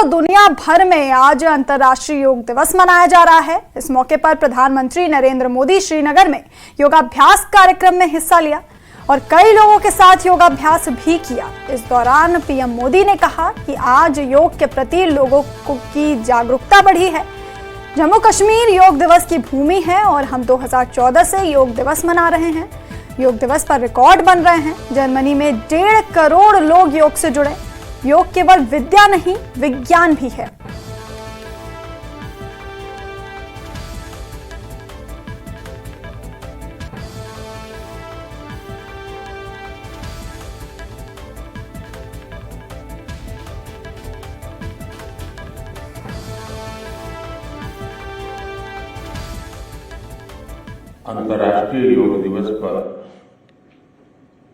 तो दुनिया भर में आज अंतर्राष्ट्रीय योग दिवस मनाया जा रहा है। इस मौके पर प्रधानमंत्री नरेंद्र मोदी श्रीनगर में योगाभ्यास कार्यक्रम में हिस्सा लिया और कई लोगों के साथ योगाभ्यास भी किया। इस दौरान पीएम मोदी ने कहा कि आज योग के प्रति लोगों की जागरूकता बढ़ी है। जम्मू कश्मीर योग दिवस की भूमि है और हम 2014 से योग दिवस मना रहे हैं। योग दिवस पर रिकॉर्ड बन रहे हैं। जर्मनी में 1.5 करोड़ लोग योग से जुड़े। योग केवल विद्या नहीं, विज्ञान भी है। अंतर्राष्ट्रीय योग दिवस पर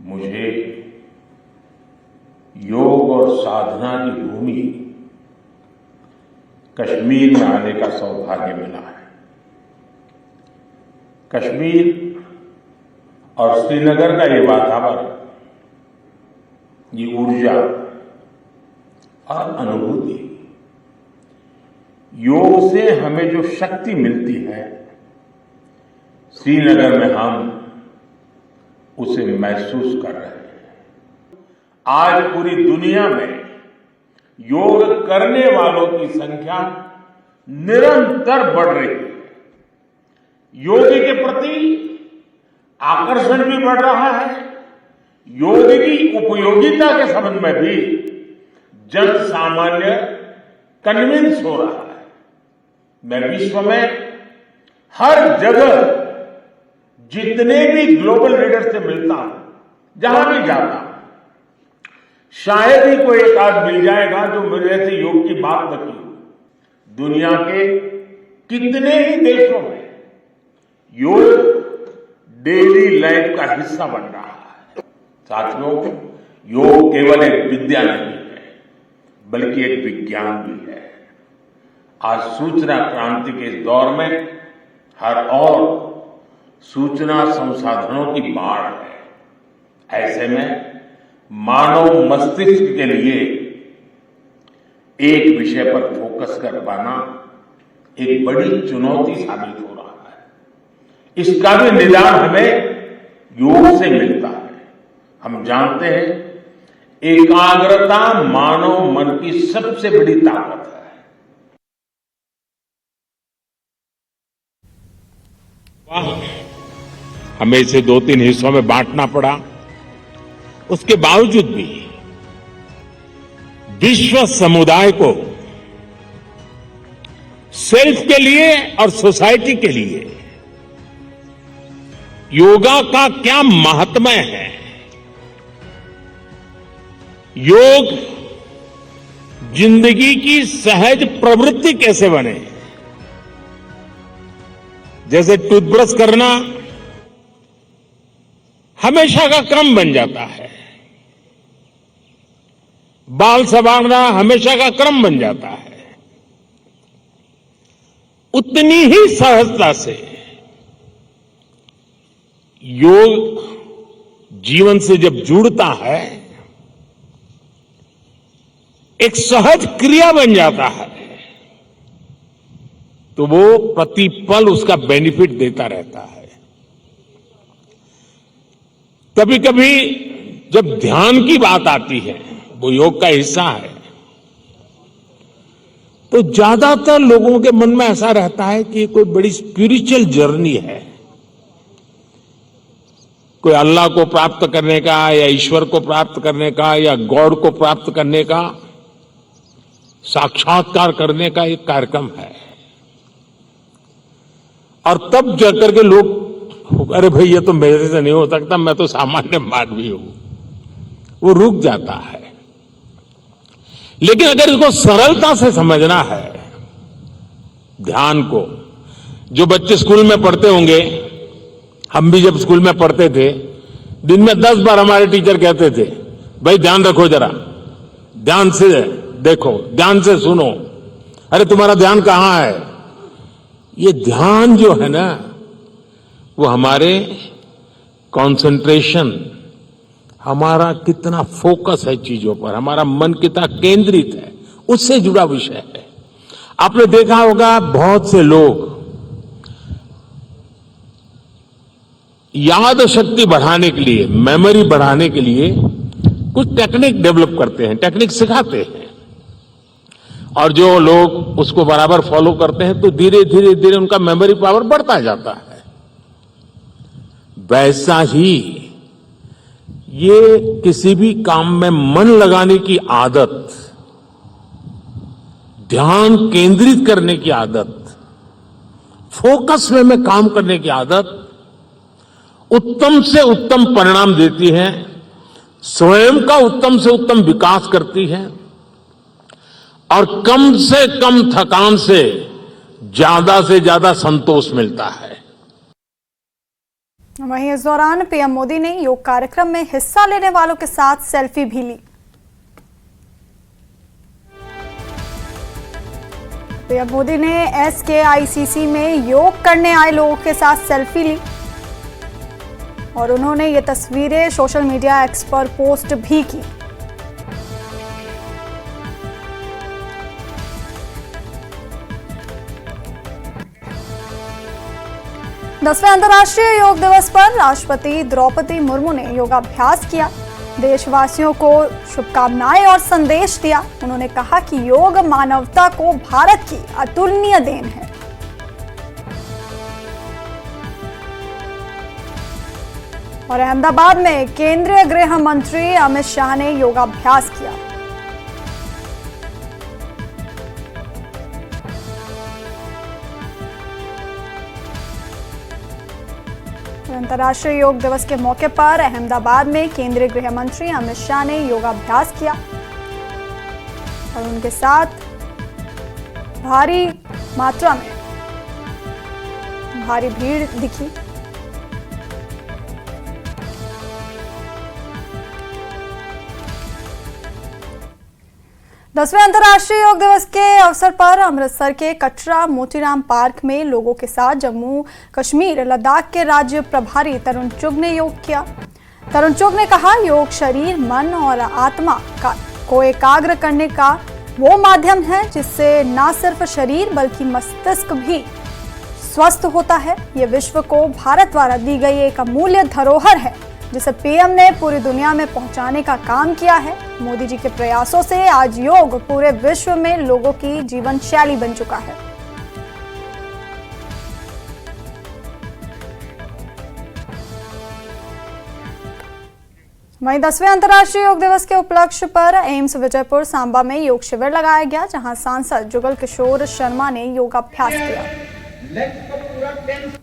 मुझे योग और साधना की भूमि कश्मीर में आने का सौभाग्य मिला है। कश्मीर और श्रीनगर का ये वातावरण, ये ऊर्जा और अनुभूति, योग से हमें जो शक्ति मिलती है, श्रीनगर में हम उसे महसूस कर रहे हैं। आज पूरी दुनिया में योग करने वालों की संख्या निरंतर बढ़ रही है। योग के प्रति आकर्षण भी बढ़ रहा है। योग की उपयोगिता के संबंध में भी जन सामान्य कन्विंस हो रहा है। मैं विश्व में हर जगह जितने भी ग्लोबल लीडर से मिलता हूं, जहां भी जाता हूं, शायद ही कोई एक आध मिल जाएगा जो मेरे से योग की बात न की। दुनिया के कितने ही देशों में योग डेली लाइफ का हिस्सा बन रहा है। साथियों, योग केवल एक विद्या नहीं है, बल्कि एक विज्ञान भी है। आज सूचना क्रांति के इस दौर में हर ओर सूचना संसाधनों की बाढ़ है। ऐसे में मानव मस्तिष्क के लिए एक विषय पर फोकस कर पाना एक बड़ी चुनौती साबित हो रहा है। इसका भी निदान हमें योग से मिलता है। हम जानते हैं, एकाग्रता मानव मन की सबसे बड़ी ताकत है। हमें इसे 2-3 हिस्सों में बांटना पड़ा। उसके बावजूद भी विश्व समुदाय को सेल्फ के लिए और सोसाइटी के लिए योगा का क्या महात्म्य है, योग जिंदगी की सहज प्रवृत्ति कैसे बने। जैसे टूथब्रश करना हमेशा का क्रम बन जाता है, बाल संवारना हमेशा का क्रम बन जाता है, उतनी ही सहजता से योग जीवन से जब जुड़ता है, एक सहज क्रिया बन जाता है, तो वो प्रतिपल उसका बेनिफिट देता रहता है। कभी कभी जब ध्यान की बात आती है, वो योग का हिस्सा है, तो ज्यादातर लोगों के मन में ऐसा रहता है कि कोई बड़ी स्पिरिचुअल जर्नी है, कोई अल्लाह को प्राप्त करने का या ईश्वर को प्राप्त करने का या गॉड को प्राप्त करने का, साक्षात्कार करने का एक कार्यक्रम है। और तब जाकर के लोग, अरे भाई ये तो मेरे से नहीं हो सकता, मैं तो सामान्य मानवी हूं, वो रुक जाता है। लेकिन अगर इसको सरलता से समझना है, ध्यान को, जो बच्चे स्कूल में पढ़ते होंगे, हम भी जब स्कूल में पढ़ते थे, दिन में 10 बार हमारे टीचर कहते थे, भाई ध्यान रखो, जरा ध्यान से देखो, ध्यान से सुनो, अरे तुम्हारा ध्यान कहां है। ये ध्यान जो है ना, वो हमारे कंसंट्रेशन, हमारा कितना फोकस है चीजों पर, हमारा मन कितना केंद्रित है, उससे जुड़ा विषय है। आपने देखा होगा बहुत से लोग याद शक्ति बढ़ाने के लिए, मेमोरी बढ़ाने के लिए कुछ टेक्निक डेवलप करते हैं, टेक्निक सिखाते हैं, और जो लोग उसको बराबर फॉलो करते हैं तो धीरे धीरे धीरे उनका मेमोरी पावर बढ़ता जाता है। वैसा ही ये किसी भी काम में मन लगाने की आदत, ध्यान केंद्रित करने की आदत, फोकस में काम करने की आदत उत्तम से उत्तम परिणाम देती है, स्वयं का उत्तम से उत्तम विकास करती है और कम से कम थकान से ज्यादा संतोष मिलता है। वहीं इस दौरान पीएम मोदी ने योग कार्यक्रम में हिस्सा लेने वालों के साथ सेल्फी भी ली। पीएम मोदी ने SKICC में योग करने आए लोगों के साथ सेल्फी ली और उन्होंने ये तस्वीरें सोशल मीडिया एक्स पर पोस्ट भी की। दसवें अंतर्राष्ट्रीय योग दिवस पर राष्ट्रपति द्रौपदी मुर्मू ने योगाभ्यास किया, देशवासियों को शुभकामनाएं और संदेश दिया। उन्होंने कहा कि योग मानवता को भारत की अतुलनीय देन है। और अहमदाबाद में केंद्रीय गृह मंत्री अमित शाह ने योगाभ्यास किया। अंतर्राष्ट्रीय योग दिवस के मौके पर अहमदाबाद में केंद्रीय गृह मंत्री अमित शाह ने योगाभ्यास किया और उनके साथ भारी मात्रा में भारी भीड़ दिखी। दसवें अंतर्राष्ट्रीय योग दिवस के अवसर पर अमृतसर के कटरा मोतीराम पार्क में लोगों के साथ जम्मू कश्मीर लद्दाख के राज्य प्रभारी तरुण चुग ने योग किया। तरुण चुग ने कहा, योग शरीर, मन और आत्मा को एकाग्र करने का वो माध्यम है जिससे न सिर्फ शरीर बल्कि मस्तिष्क भी स्वस्थ होता है। ये विश्व को भारत द्वारा दी गई एक अमूल्य धरोहर है जिसे पीएम ने पूरी दुनिया में पहुंचाने का काम किया है। मोदी जी के प्रयासों से आज योग पूरे विश्व में लोगों की जीवन शैली बन चुका है। वहीं 10वें अंतर्राष्ट्रीय योग दिवस के उपलक्ष्य पर एम्स विजयपुर सांबा में योग शिविर लगाया गया, जहां सांसद जुगल किशोर शर्मा ने योगाभ्यास किया।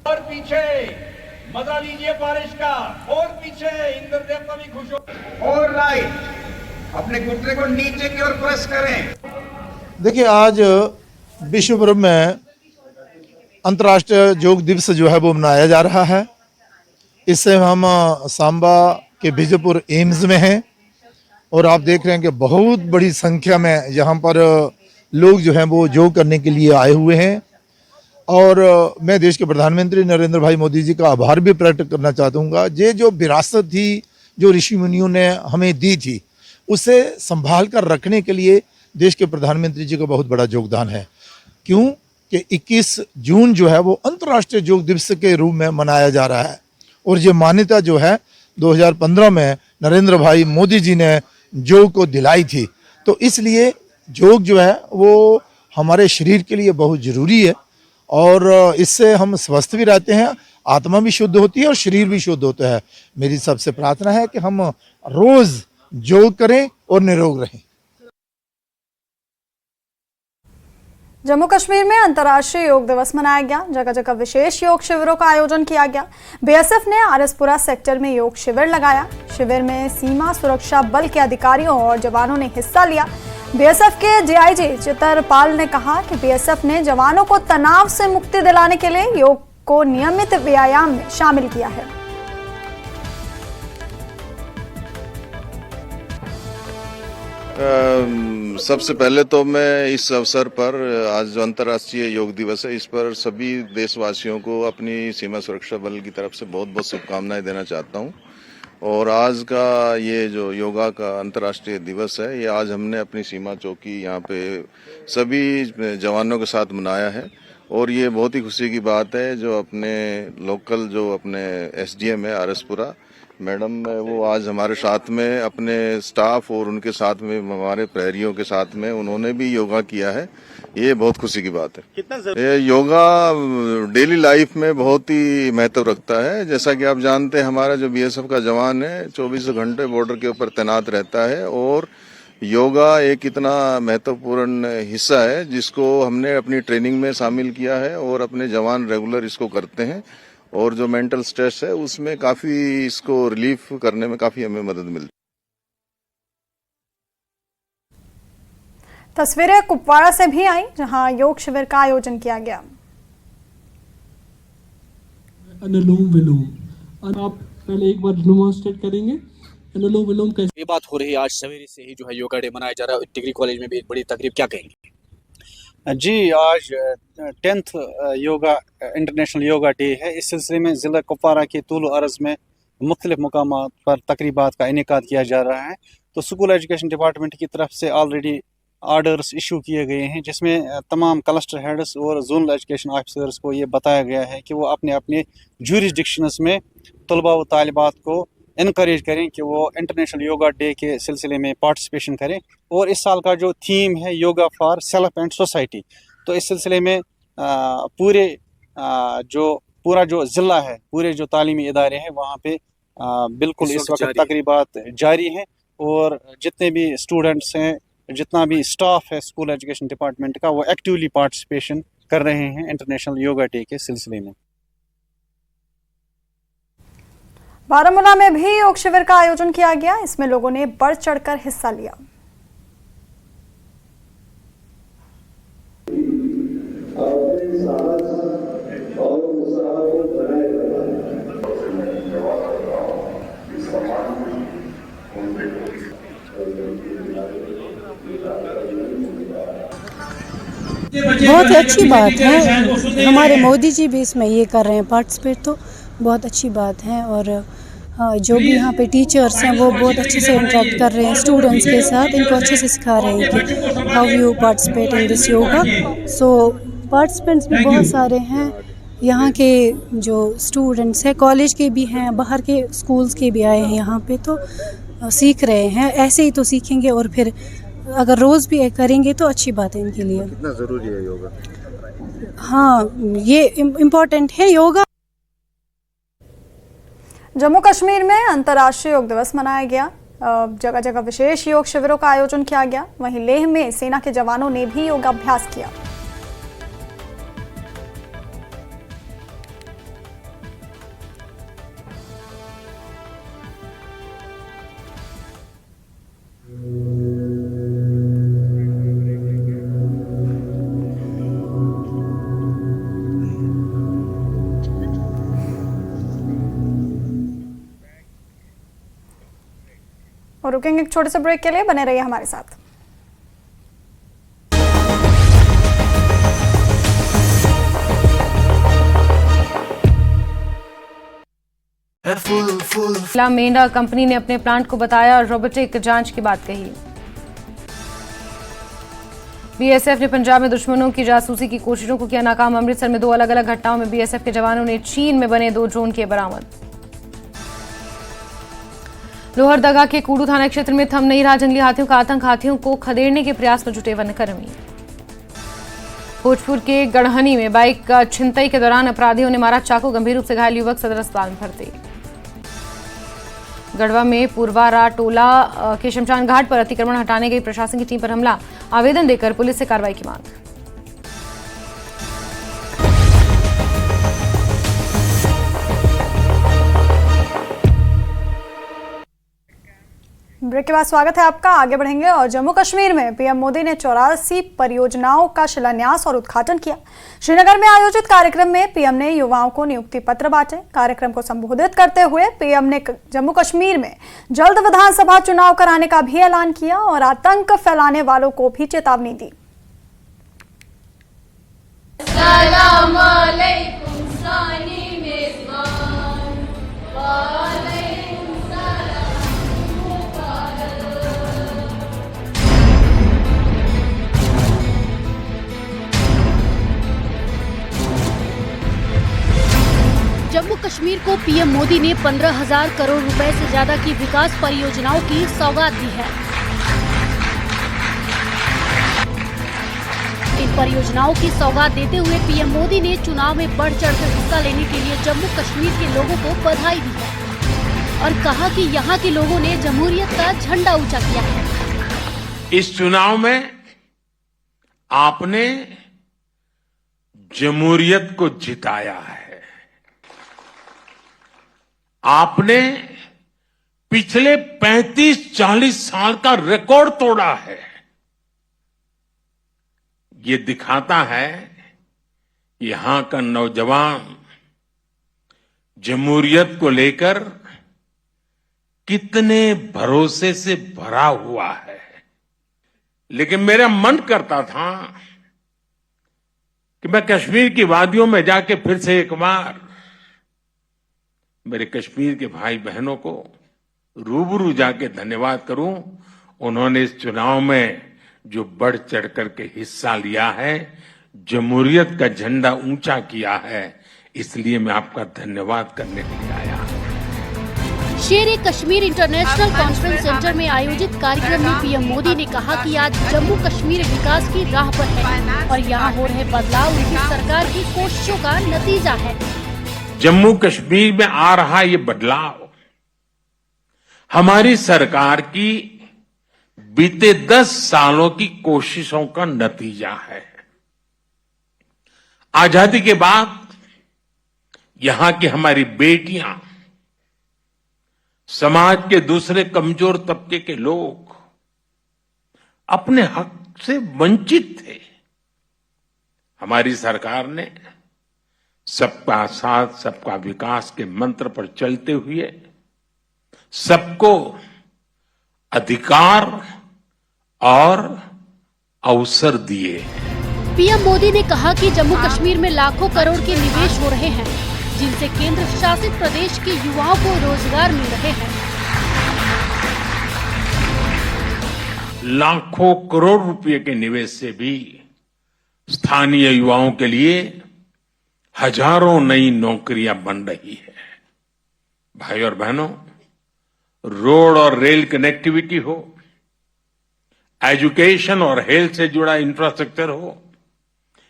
और पीछे मजा लीजिए बारिश का, और पीछे इंद्र देवता भी खुश हो। और राइट, अपने घुटने को नीचे की ओर प्रेस करें। देखिए, आज विश्व भर में अंतर्राष्ट्रीय योग दिवस जो है वो मनाया जा रहा है। इससे हम सांबा के विजयपुर एम्स में हैं और आप देख रहे हैं कि बहुत बड़ी संख्या में यहाँ पर लोग जो हैं वो योग करने के लिए आए हुए हैं। और मैं देश के प्रधानमंत्री नरेंद्र भाई मोदी जी का आभार भी प्रकट करना चाहूँगा। ये जो विरासत थी, जो ऋषि मुनियों ने हमें दी थी, उसे संभाल कर रखने के लिए देश के प्रधानमंत्री जी का बहुत बड़ा योगदान है। क्यों कि 21 जून जो है वो अंतर्राष्ट्रीय योग दिवस के रूप में मनाया जा रहा है और ये मान्यता जो है 2015 में नरेंद्र भाई मोदी जी ने योग को दिलाई थी। तो इसलिए योग जो है वो हमारे शरीर के लिए बहुत ज़रूरी है और इससे हम स्वस्थ भी रहते हैं, आत्मा भी शुद्ध होती है और शरीर भी शुद्ध होता है। मेरी सबसे प्रार्थना है कि हम रोज योग करें और निरोग रहें। जम्मू कश्मीर में अंतर्राष्ट्रीय योग दिवस मनाया गया। जगह जगह विशेष योग शिविरों का आयोजन किया गया। बीएसएफ ने आरएसपुरा सेक्टर में योग शिविर लगाया। शिविर में सीमा सुरक्षा बल के अधिकारियों और जवानों ने हिस्सा लिया। बीएसएफ के डीआईजी चितरपाल ने कहा कि बीएसएफ ने जवानों को तनाव से मुक्ति दिलाने के लिए योग को नियमित व्यायाम में शामिल किया है। सबसे पहले तो मैं इस अवसर पर आज जो अंतर्राष्ट्रीय योग दिवस है, इस पर सभी देशवासियों को अपनी सीमा सुरक्षा बल की तरफ से बहुत बहुत शुभकामनाएं देना चाहता हूं और आज का ये जो योगा का अंतर्राष्ट्रीय दिवस है, ये आज हमने अपनी सीमा चौकी यहाँ पे सभी जवानों के साथ मनाया है। और ये बहुत ही खुशी की बात है, जो अपने लोकल जो अपने एसडीएम है आरएसपुरा मैडम, वो आज हमारे साथ में अपने स्टाफ और उनके साथ में हमारे प्रहरियों के साथ में उन्होंने भी योगा किया है। ये बहुत खुशी की बात है। ये योगा डेली लाइफ में बहुत ही महत्व रखता है। जैसा कि आप जानते हैं, हमारा जो बीएसएफ का जवान है 24 घंटे बॉर्डर के ऊपर तैनात रहता है, और योगा एक इतना महत्वपूर्ण हिस्सा है जिसको हमने अपनी ट्रेनिंग में शामिल किया है, और अपने जवान रेगुलर इसको करते हैं, और जो मेंटल स्ट्रेस है उसमें काफी इसको रिलीफ करने में काफी हमें मदद मिलती है। तस्वीरें कुपवाड़ा से भी आई, जहां योग शिविर का आयोजन किया गया। अनुलोम विलोम, और आप पहले एक बार डेमोंस्ट्रेट करेंगे अनुलोम विलोम कैसे। ये बात हो रही है, आज सवेरे से ही जो है योगा डे मनाया जा रहा है डिग्री कॉलेज में भी एक बड़ी तकरीब, क्या कहेंगे? जी, आज 10th yoga international yoga day है। इस सिलसिले में ज़िला कुपवारा के तूल अर्ज़ में मुख्तलिफ मकामात पर तकरीबात का इनेकाद किया जा रहा है। तो स्कूल एजुकेशन डिपार्टमेंट की तरफ से ऑलरेडी आर्डर्स इशू किए गए हैं, जिसमें तमाम क्लस्टर हेड्स और जोनल एजुकेशन ऑफिसर्स को ये बताया गया है कि वो अपने अपने ज्यूरिसडिक्शंस में तलबा व तालिबात को इनकरेज करें कि वो इंटरनेशनल योगा डे के सिलसिले में पार्टिसिपेशन करें। और इस साल का जो थीम है yoga for self and society, तो इस सिलसिले में पूरा जो ज़िला है, पूरे जो तालीमी इदारे हैं वहाँ पे बिल्कुल इस वक्त तकरीबात जारी हैं, और जितने भी स्टूडेंट्स हैं, जितना भी स्टाफ है स्कूल एजुकेशन डिपार्टमेंट का, वो एक्टिवली पार्टिसिपेशन कर रहे हैं इंटरनेशनल योगा डे के सिलसिले में। बारामूला में भी योग शिविर का आयोजन किया गया। इसमें लोगों ने बढ़ चढ़कर हिस्सा लिया। बहुत ही अच्छी बात है, हमारे मोदी जी भी इसमें ये कर रहे हैं पार्टिसिपेट, तो बहुत अच्छी बात है। और जो भी यहाँ पे टीचर्स हैं वो बहुत अच्छे से इंटरेक्ट कर रहे हैं स्टूडेंट्स के साथ, इनको अच्छे से सिखा रहे हैं कि how you participate in this yoga. So participants भी बहुत सारे हैं, यहाँ के जो स्टूडेंट्स हैं कॉलेज के भी हैं, बाहर के स्कूल्स के भी आए हैं यहाँ पे, तो सीख रहे हैं। ऐसे ही तो सीखेंगे, और फिर अगर रोज़ भी करेंगे तो अच्छी बात है इनके लिए। कितना ज़रूरी है योगा? हाँ, ये इम्पोर्टेंट है योगा। जम्मू कश्मीर में अंतर्राष्ट्रीय योग दिवस मनाया गया। जगह जगह विशेष योग शिविरों का आयोजन किया गया। वहीं लेह में सेना के जवानों ने भी योगाभ्यास किया। और रुकेंगे एक छोटे से ब्रेक के लिए, बने रहिए हमारे साथ। मेंढा कंपनी ने अपने प्लांट को बताया रोबोटिक जांच की बात कही। बीएसएफ ने पंजाब में दुश्मनों की जासूसी की कोशिशों को किया नाकाम। अमृतसर में 2 अलग अलग घटनाओं में बीएसएफ के जवानों ने चीन में बने 2 ड्रोन किए बरामद। लोहरदगा के कूड़ू थाना क्षेत्र में थम नहीं रहा जंगली हाथियों का आतंक। हाथियों को खदेड़ने के प्रयास में जुटे वनकर्मी। भोजपुर के गढ़हनी में बाइक छिनतई के दौरान अपराधियों ने मारा चाकू। गंभीर रूप से घायल युवक सदर अस्पताल में भर्ती। गढ़वा में पुरवारा टोला के शमशान घाट पर अतिक्रमण हटाने गई प्रशासन की टीम पर हमला। आवेदन देकर पुलिस से कार्रवाई की मांग। ब्रेक के बाद स्वागत है आपका। आगे बढ़ेंगे और जम्मू कश्मीर में पीएम मोदी ने 84 परियोजनाओं का शिलान्यास और उद्घाटन किया। श्रीनगर में आयोजित कार्यक्रम में पीएम ने युवाओं को नियुक्ति पत्र बांटे। कार्यक्रम को संबोधित करते हुए पीएम ने जम्मू कश्मीर में जल्द विधानसभा चुनाव कराने का भी ऐलान किया और आतंक फैलाने वालों को भी चेतावनी दी। कश्मीर को पीएम मोदी ने 15,000 करोड़ रुपए से ज्यादा की विकास परियोजनाओं की सौगात दी है। इन परियोजनाओं की सौगात देते हुए पीएम मोदी ने चुनाव में बढ़ चढ़कर हिस्सा लेने के लिए जम्मू कश्मीर के लोगों को बधाई दी है और कहा कि यहाँ के लोगों ने जमहूरियत का झंडा ऊंचा किया है। इस चुनाव में आपने जमहूरियत को जिताया है। आपने पिछले 35-40 साल का रिकॉर्ड तोड़ा है। ये दिखाता है यहां का नौजवान जमहूरियत को लेकर कितने भरोसे से भरा हुआ है। लेकिन मेरा मन करता था कि मैं कश्मीर की वादियों में जाके फिर से एक बार मेरे कश्मीर के भाई बहनों को रूबरू जाके धन्यवाद करूं। उन्होंने इस चुनाव में जो बढ़ चढ़ करके हिस्सा लिया है, जमहूरियत का झंडा ऊंचा किया है, इसलिए मैं आपका धन्यवाद करने के लिए आया। शेर कश्मीर इंटरनेशनल कॉन्फ्रेंस सेंटर में आयोजित कार्यक्रम में पीएम मोदी ने कहा कि आज जम्मू कश्मीर विकास की राह पर है और यहाँ हो रहे बदलाव उनकी सरकार की कोशिशों का नतीजा है। जम्मू कश्मीर में आ रहा ये बदलाव हमारी सरकार की बीते 10 सालों की कोशिशों का नतीजा है। आजादी के बाद यहां की हमारी बेटियां, समाज के दूसरे कमजोर तबके के लोग अपने हक से वंचित थे। हमारी सरकार ने सबका साथ सबका विकास के मंत्र पर चलते हुए सबको अधिकार और अवसर दिए। पीएम मोदी ने कहा कि जम्मू कश्मीर में लाखों करोड़ के निवेश हो रहे हैं, जिनसे केंद्र शासित प्रदेश के युवाओं को रोजगार मिल रहे हैं। लाखों करोड़ रुपए के निवेश से भी स्थानीय युवाओं के लिए हजारों नई नौकरियां बन रही है। भाई और बहनों, रोड और रेल कनेक्टिविटी हो, एजुकेशन और हेल्थ से जुड़ा इंफ्रास्ट्रक्चर हो,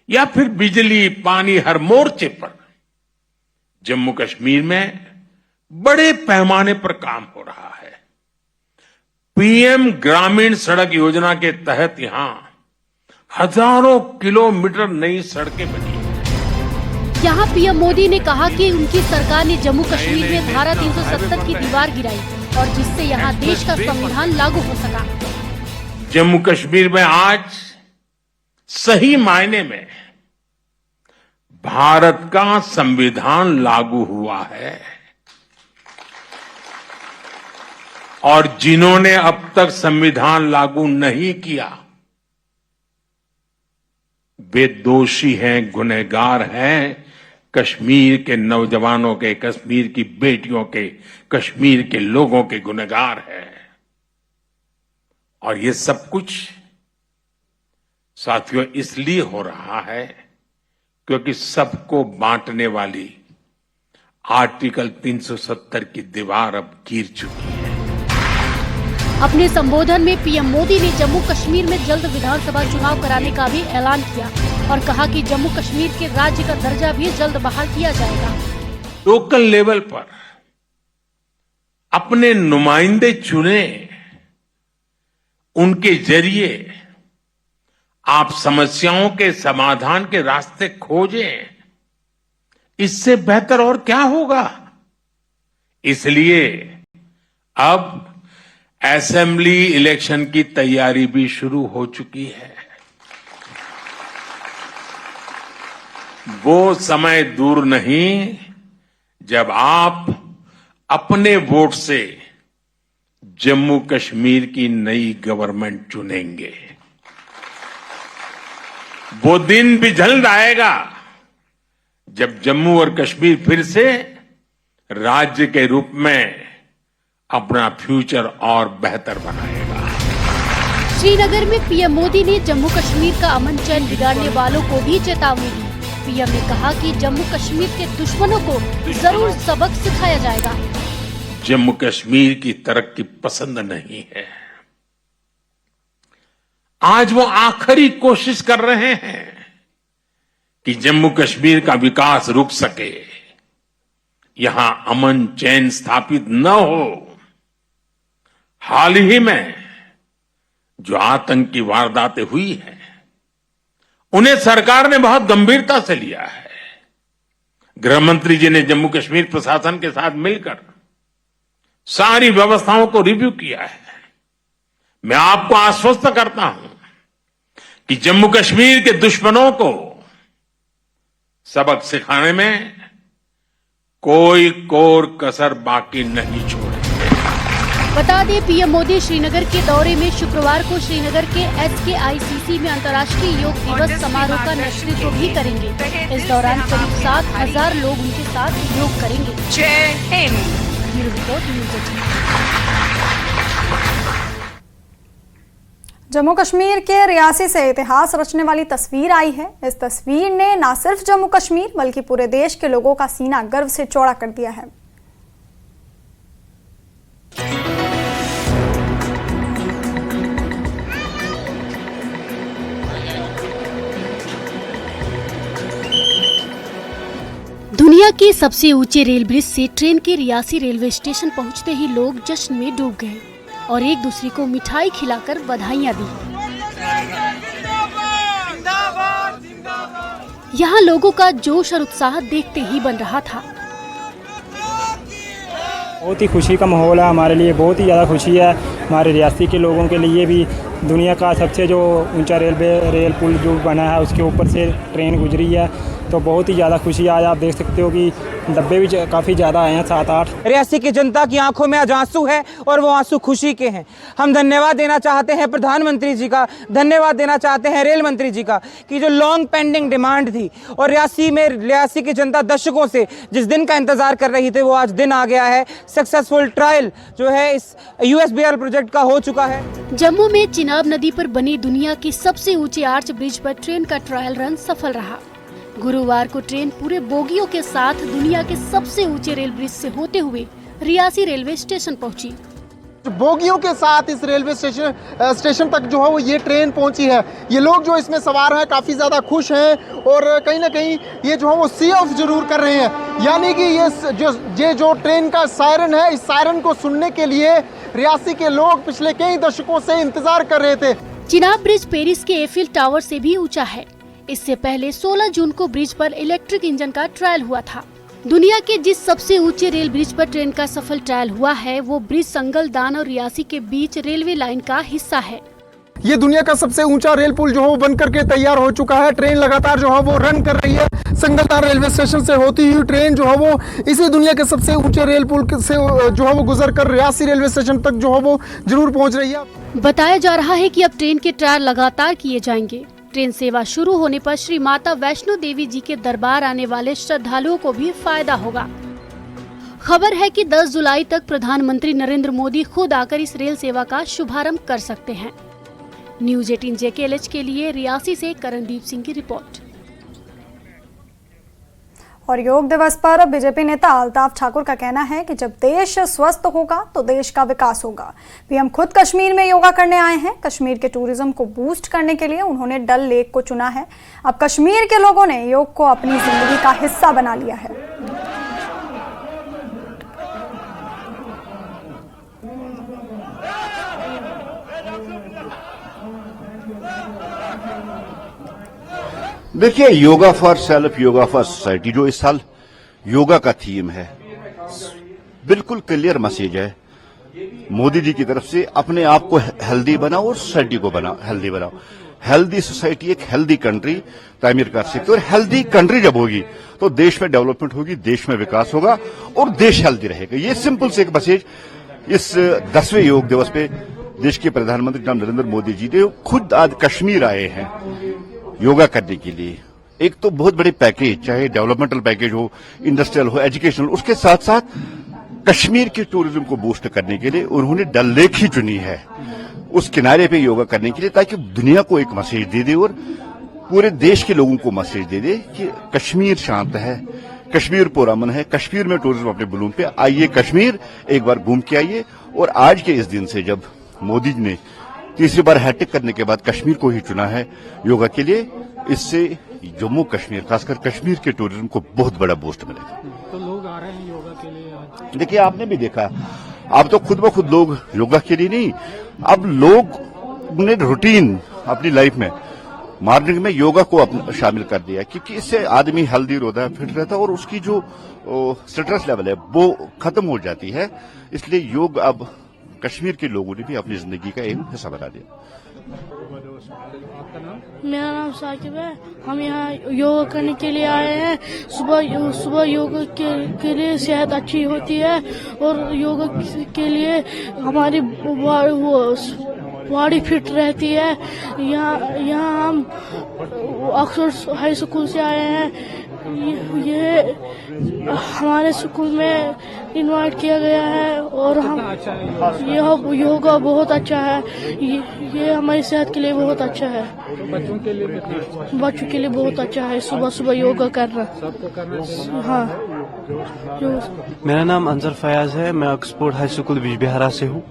या फिर बिजली पानी, हर मोर्चे पर जम्मू कश्मीर में बड़े पैमाने पर काम हो रहा है। पीएम ग्रामीण सड़क योजना के तहत यहां हजारों किलोमीटर नई सड़कें बनी हैं। यहाँ पीएम मोदी ने कहा कि उनकी सरकार ने जम्मू कश्मीर में धारा 370 की दीवार गिराई और जिससे यहाँ देश का संविधान लागू हो सका। जम्मू कश्मीर में आज सही मायने में भारत का संविधान लागू हुआ है और जिन्होंने अब तक संविधान लागू नहीं किया वे दोषी हैं, गुनहगार हैं। कश्मीर के नौजवानों के, कश्मीर की बेटियों के, कश्मीर के लोगों के गुनहगार हैं। और ये सब कुछ साथियों इसलिए हो रहा है क्योंकि सबको बांटने वाली आर्टिकल 370 की दीवार अब गिर चुकी है। अपने संबोधन में पीएम मोदी ने जम्मू कश्मीर में जल्द विधानसभा चुनाव कराने का भी ऐलान किया और कहा कि जम्मू कश्मीर के राज्य का दर्जा भी जल्द बहाल किया जाएगा। लोकल लेवल पर अपने नुमाइंदे चुने, उनके जरिए आप समस्याओं के समाधान के रास्ते खोजें। इससे बेहतर और क्या होगा। इसलिए अब असेंबली इलेक्शन की तैयारी भी शुरू हो चुकी है। वो समय दूर नहीं जब आप अपने वोट से जम्मू कश्मीर की नई गवर्नमेंट चुनेंगे। वो दिन भी जल्द आएगा जब जम्मू और कश्मीर फिर से राज्य के रूप में अपना फ्यूचर और बेहतर बनाएगा। श्रीनगर में पीएम मोदी ने जम्मू कश्मीर का अमन चैन बिगाड़ने वालों को भी चेतावनी दी पीएम ने कहा कि जम्मू कश्मीर के दुश्मनों को जरूर सबक सिखाया जाएगा। जम्मू कश्मीर की तरक्की पसंद नहीं है। आज वो आखिरी कोशिश कर रहे हैं कि जम्मू कश्मीर का विकास रुक सके, यहां अमन चैन स्थापित न हो। हाल ही में जो आतंकी वारदातें हुई हैं, उन्हें सरकार ने बहुत गंभीरता से लिया है। गृह मंत्री जी ने जम्मू कश्मीर प्रशासन के साथ मिलकर सारी व्यवस्थाओं को रिव्यू किया है। मैं आपको आश्वस्त करता हूं कि जम्मू कश्मीर के दुश्मनों को सबक सिखाने में कोई कोर कसर बाकी नहीं छोड़ेंगे। बता दें, पीएम मोदी श्रीनगर के दौरे में शुक्रवार को श्रीनगर के SKICC में अंतर्राष्ट्रीय योग दिवस समारोह का नेतृत्व भी करेंगे। इस दौरान करीब 7,000 लोग उनके साथ योग करेंगे। जय Hind. Bureau report, news 18। Jammu Kashmir के रियासी से इतिहास रचने वाली तस्वीर आई है। इस तस्वीर ने न सिर्फ जम्मू कश्मीर बल्कि पूरे देश के लोगों का सीना गर्व से चौड़ा कर दिया है। दुनिया के सबसे ऊंचे रेल ब्रिज से ट्रेन के रियासी रेलवे स्टेशन पहुंचते ही लोग जश्न में डूब गए और एक दूसरे को मिठाई खिलाकर बधाइयां दी। यहाँ लोगों का जोश और उत्साह देखते ही बन रहा था। बहुत ही खुशी का माहौल है हमारे लिए, बहुत ही ज़्यादा खुशी है हमारे रियासी के लोगों के लिए भी। दुनिया का सबसे जो ऊंचा रेल पुल जो बना है उसके ऊपर से ट्रेन गुजरी है, तो बहुत ही ज़्यादा खुशी है। आज आप देख सकते हो कि डब्बे भी काफ़ी ज़्यादा आए हैं, 7-8। रियासी की जनता की आंखों में आज आंसू है और वो आंसू खुशी के हैं। हम धन्यवाद देना चाहते हैं प्रधानमंत्री जी का, धन्यवाद देना चाहते हैं रेल मंत्री जी का कि जो लॉन्ग पेंडिंग डिमांड थी और रियासी की जनता दशकों से जिस दिन का इंतजार कर रही थी, वो आज दिन आ गया है। सक्सेसफुल ट्रायल जो है इस USBR प्रोजेक्ट का हो चुका है। जम्मू में चिनाब नदी पर बनी दुनिया के सबसे ऊंचे आर्च ब्रिज पर ट्रेन का ट्रायल रन सफल रहा। गुरुवार को ट्रेन पूरे बोगियों के साथ दुनिया के सबसे ऊंचे रेल ब्रिज से होते हुए रियासी रेलवे स्टेशन पहुंची। बोगियों के साथ इस रेलवे स्टेशन तक जो है वो ये ट्रेन पहुंची है। ये लोग जो इसमें सवार हैं काफ़ी ज़्यादा खुश हैं और कहीं ना कहीं ये जो है वो सी ऑफ जरूर कर रहे हैं। यानी कि ये जो ट्रेन का सायरन है, इस सायरन को सुनने के लिए रियासी के लोग पिछले कई दशकों से इंतजार कर रहे थे। चिनाब ब्रिज पेरिस के एफिल टावर से भी ऊंचा है। इससे पहले 16 जून को ब्रिज पर इलेक्ट्रिक इंजन का ट्रायल हुआ था। दुनिया के जिस सबसे ऊंचे रेल ब्रिज पर ट्रेन का सफल ट्रायल हुआ है, वो ब्रिज संगलदान और रियासी के बीच रेलवे लाइन का हिस्सा है। ये दुनिया का सबसे ऊंचा रेल पुल जो है वो बन करके तैयार हो चुका है। ट्रेन लगातार जो है वो रन कर रही है। संगलदान रेलवे स्टेशन से होती हुई ट्रेन जो है वो इसी दुनिया के सबसे ऊंचे रेल पुल से जो है वो गुजर कर रियासी रेलवे स्टेशन तक जो है वो जरूर पहुंच रही है। बताया जा रहा है कि अब ट्रेन के ट्रायल लगातार किए जाएंगे। ट्रेन सेवा शुरू होने पर श्री माता वैष्णो देवी जी के दरबार आने वाले श्रद्धालुओं को भी फायदा होगा। खबर है कि 10 जुलाई तक प्रधानमंत्री नरेंद्र मोदी खुद आकर इस रेल सेवा का शुभारंभ कर सकते हैं। न्यूज़ 18 JKLH के लिए रियासी से करणदीप सिंह की रिपोर्ट। और योग दिवस पर बीजेपी नेता अल्ताफ ठाकुर का कहना है कि जब देश स्वस्थ होगा तो देश का विकास होगा। पीएम खुद कश्मीर में योगा करने आए हैं। कश्मीर के टूरिज्म को बूस्ट करने के लिए उन्होंने डल लेक को चुना है। अब कश्मीर के लोगों ने योग को अपनी जिंदगी का हिस्सा बना लिया है। देखिए, yoga for self, yoga for society जो इस साल योगा का थीम है, बिल्कुल क्लियर मैसेज है मोदी जी की तरफ से। अपने आप को हेल्दी बनाओ और सोसाइटी को हेल्दी बनाओ। हेल्दी सोसाइटी एक हेल्दी कंट्री तामीर कर सकती है और हेल्दी कंट्री जब होगी तो देश में डेवलपमेंट होगी, देश में विकास होगा और देश हेल्दी रहेगा। ये सिंपल से एक मैसेज इस 10वें योग दिवस पे देश के प्रधानमंत्री जनाब नरेंद्र मोदी जी ने खुद आज कश्मीर आए हैं योगा करने के लिए। एक तो बहुत बड़े पैकेज, चाहे डेवलपमेंटल पैकेज हो, इंडस्ट्रियल हो, एजुकेशनल, उसके साथ साथ कश्मीर के टूरिज्म को बूस्ट करने के लिए उन्होंने डल लेक ही चुनी है उस किनारे पे योगा करने के लिए, ताकि दुनिया को एक मैसेज दे दे और पूरे देश के लोगों को मैसेज दे दे कि कश्मीर शांत है, कश्मीर पुरअमन है, कश्मीर में टूरिज्म अपने बलून पे आइए, कश्मीर एक बार घूम के आइए। और आज के इस दिन से जब मोदी जी ने तीसरी बार हैट्रिक करने के बाद कश्मीर को ही चुना है योगा के लिए, इससे जम्मू कश्मीर खासकर कश्मीर के टूरिज्म को बहुत बड़ा बूस्ट मिलेगा। तो लोग आ रहे हैं योगा के लिए आज? देखिए, आपने भी देखा, अब तो खुद ब खुद लोग योगा के लिए नहीं, अब लोग ने रूटीन अपनी लाइफ में मॉर्निंग में योगा को शामिल कर दिया, क्योंकि इससे आदमी हेल्दी रहता है, फिट रहता है और उसकी जो स्ट्रेस लेवल है वो खत्म हो जाती है। इसलिए योग अब कश्मीर के लोगों ने भी अपनी जिंदगी का एक हिस्सा बना दिया। मेरा नाम साकिब है। हम यहाँ योगा करने के लिए आए हैं। सुबह योगा के लिए सेहत अच्छी होती है और योगा के लिए हमारी बॉडी फिट रहती है। यहाँ हम ऑक्सफोर्ड हाई स्कूल से आए हैं। ये हमारे स्कूल में इनवाइट किया गया है और हम यह योगा बहुत अच्छा है। ये हमारी सेहत के लिए बहुत अच्छा है। बच्चों के लिए बहुत अच्छा है सुबह सुबह योगा करना। सबको करना। हाँ। मेरा नाम अंजर फयाज है, मैं ऑक्सफोर्ड हाई स्कूल बिजबिहारा से हूँ।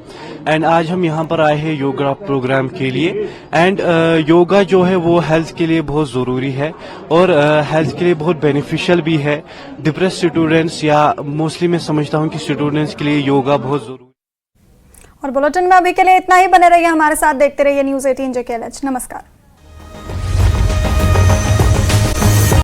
एंड आज हम यहाँ पर आए हैं योगा प्रोग्राम के लिए। एंड योगा जो है वो हेल्थ के लिए बहुत ज़रूरी है और हेल्थ के लिए बहुत बेनिफिशियल भी है। डिप्रेस स्टूडेंट्स या मोस्टली मैं समझता हूँ कि स्टूडेंट्स के लिए योगा बहुत जरूरी। और बुलेटिन में अभी के लिए इतना ही। बने रहिए हमारे साथ, देखते रहिए न्यूज़ 18 JKLH। नमस्कार।